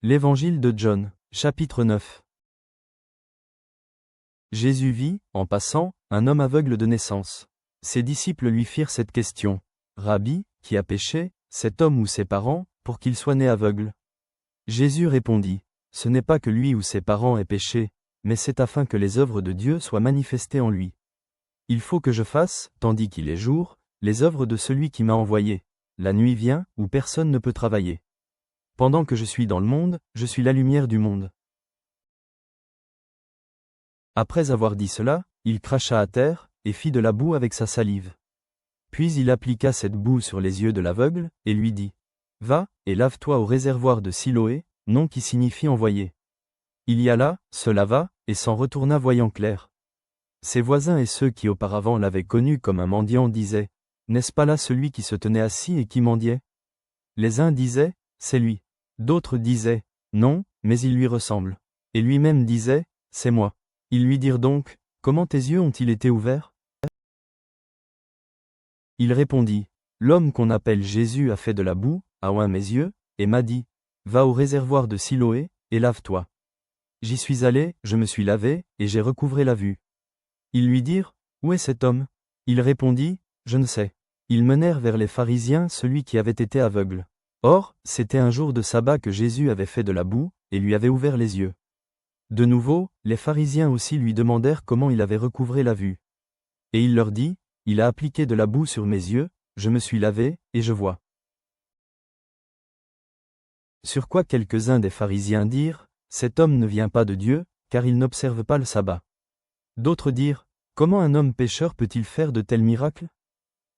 L'Évangile de John, chapitre 9. Jésus vit, en passant, un homme aveugle de naissance. Ses disciples lui firent cette question. Rabbi, qui a péché, cet homme ou ses parents, pour qu'il soit né aveugle? Jésus répondit, ce n'est pas que lui ou ses parents aient péché, mais c'est afin que les œuvres de Dieu soient manifestées en lui. Il faut que je fasse, tandis qu'il est jour, les œuvres de celui qui m'a envoyé. La nuit vient, où personne ne peut travailler. Pendant que je suis dans le monde, je suis la lumière du monde. Après avoir dit cela, il cracha à terre, et fit de la boue avec sa salive. Puis il appliqua cette boue sur les yeux de l'aveugle, et lui dit, « Va, et lave-toi au réservoir de Siloé, nom qui signifie envoyé. » Il y alla, se lava, et s'en retourna voyant clair. Ses voisins et ceux qui auparavant l'avaient connu comme un mendiant disaient, « N'est-ce pas là celui qui se tenait assis et qui mendiait ?» Les uns disaient, « C'est lui. » D'autres disaient, « Non, mais il lui ressemble. » Et lui-même disait, « C'est moi. » Ils lui dirent donc, « Comment tes yeux ont-ils été ouverts ?» Il répondit, « L'homme qu'on appelle Jésus a fait de la boue, a oint mes yeux, et m'a dit, « Va au réservoir de Siloé, et lave-toi. » J'y suis allé, je me suis lavé, et j'ai recouvré la vue. Ils lui dirent, « Où est cet homme ?» Il répondit, « Je ne sais. » Ils menèrent vers les pharisiens celui qui avait été aveugle. Or, c'était un jour de sabbat que Jésus avait fait de la boue, et lui avait ouvert les yeux. De nouveau, les pharisiens aussi lui demandèrent comment il avait recouvré la vue. Et il leur dit, « Il a appliqué de la boue sur mes yeux, je me suis lavé, et je vois. » Sur quoi quelques-uns des pharisiens dirent, « Cet homme ne vient pas de Dieu, car il n'observe pas le sabbat. » D'autres dirent, « Comment un homme pécheur peut-il faire de tels miracles ?»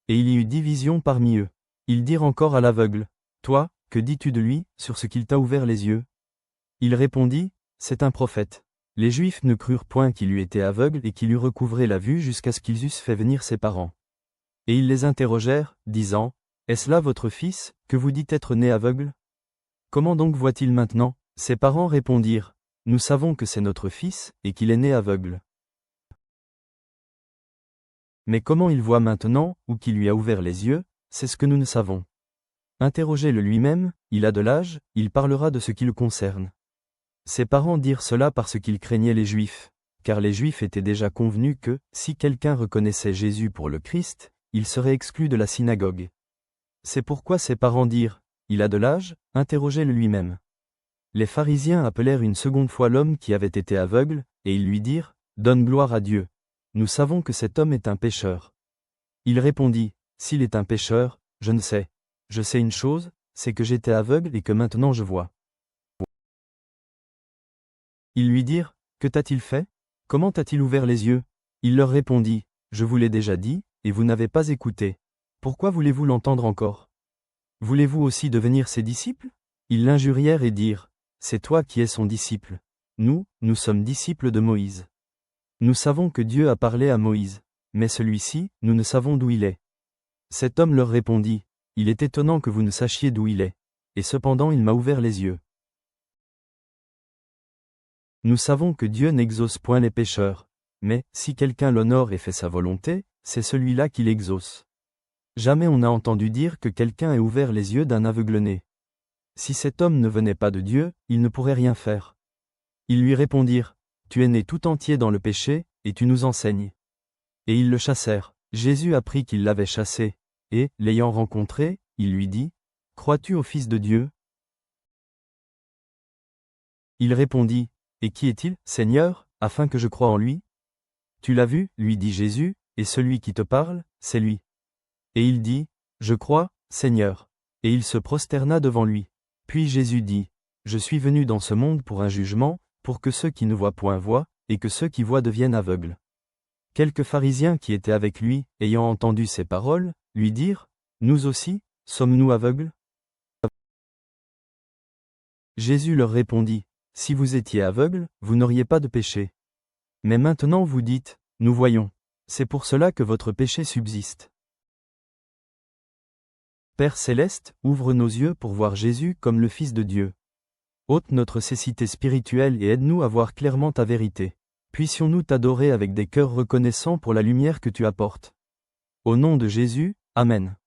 Et il y eut division parmi eux. Ils dirent encore à l'aveugle, « Toi, que dis-tu de lui, sur ce qu'il t'a ouvert les yeux ?» Il répondit, « C'est un prophète. » Les Juifs ne crurent point qu'il eût été aveugle et qu'il eût recouvré la vue jusqu'à ce qu'ils eussent fait venir ses parents. Et ils les interrogèrent, disant, « Est-ce là votre fils, que vous dites être né aveugle? Comment donc voit-il maintenant ?» Ses parents répondirent, « Nous savons que c'est notre fils, et qu'il est né aveugle. Mais comment il voit maintenant, ou qui lui a ouvert les yeux, c'est ce que nous ne savons. Interrogez-le lui-même, il a de l'âge, il parlera de ce qui le concerne. » Ses parents dirent cela parce qu'ils craignaient les Juifs, car les Juifs étaient déjà convenus que, si quelqu'un reconnaissait Jésus pour le Christ, il serait exclu de la synagogue. C'est pourquoi ses parents dirent, « Il a de l'âge, interrogez-le lui-même. » Les pharisiens appelèrent une seconde fois l'homme qui avait été aveugle, et ils lui dirent, « Donne gloire à Dieu. Nous savons que cet homme est un pécheur. » Il répondit, « S'il est un pécheur, je ne sais. Je sais une chose, c'est que j'étais aveugle et que maintenant je vois. » Ils lui dirent, « Que t'a-t-il fait? Comment t'a-t-il ouvert les yeux ?» Il leur répondit, « Je vous l'ai déjà dit, et vous n'avez pas écouté. Pourquoi voulez-vous l'entendre encore? Voulez-vous aussi devenir ses disciples ?» Ils l'injurièrent et dirent, « C'est toi qui es son disciple. Nous sommes disciples de Moïse. Nous savons que Dieu a parlé à Moïse, mais celui-ci, nous ne savons d'où il est. » Cet homme leur répondit, « Il est étonnant que vous ne sachiez d'où il est. Et cependant il m'a ouvert les yeux. Nous savons que Dieu n'exauce point les pécheurs, mais, si quelqu'un l'honore et fait sa volonté, c'est celui-là qui l'exauce. Jamais on n'a entendu dire que quelqu'un ait ouvert les yeux d'un aveugle-né. Si cet homme ne venait pas de Dieu, il ne pourrait rien faire. » Ils lui répondirent, « Tu es né tout entier dans le péché, et tu nous enseignes. » Et ils le chassèrent. Jésus apprit qu'ils l'avaient chassé, et, l'ayant rencontré, il lui dit, « Crois-tu au Fils de Dieu ?» Il répondit, « Et qui est-il, Seigneur, afin que je croie en lui? » « Tu l'as vu, lui dit Jésus, et celui qui te parle, c'est lui. » Et il dit, « Je crois, Seigneur. » Et il se prosterna devant lui. Puis Jésus dit, « Je suis venu dans ce monde pour un jugement, pour que ceux qui ne voient point voient, et que ceux qui voient deviennent aveugles. » Quelques pharisiens qui étaient avec lui, ayant entendu ces paroles, lui dirent, « Nous aussi, sommes-nous aveugles ?» Jésus leur répondit, « Si vous étiez aveugles, vous n'auriez pas de péché. Mais maintenant vous dites, nous voyons. C'est pour cela que votre péché subsiste. » Père céleste, ouvre nos yeux pour voir Jésus comme le Fils de Dieu. Ôte notre cécité spirituelle et aide-nous à voir clairement ta vérité. Puissions-nous t'adorer avec des cœurs reconnaissants pour la lumière que tu apportes. Au nom de Jésus, Amen.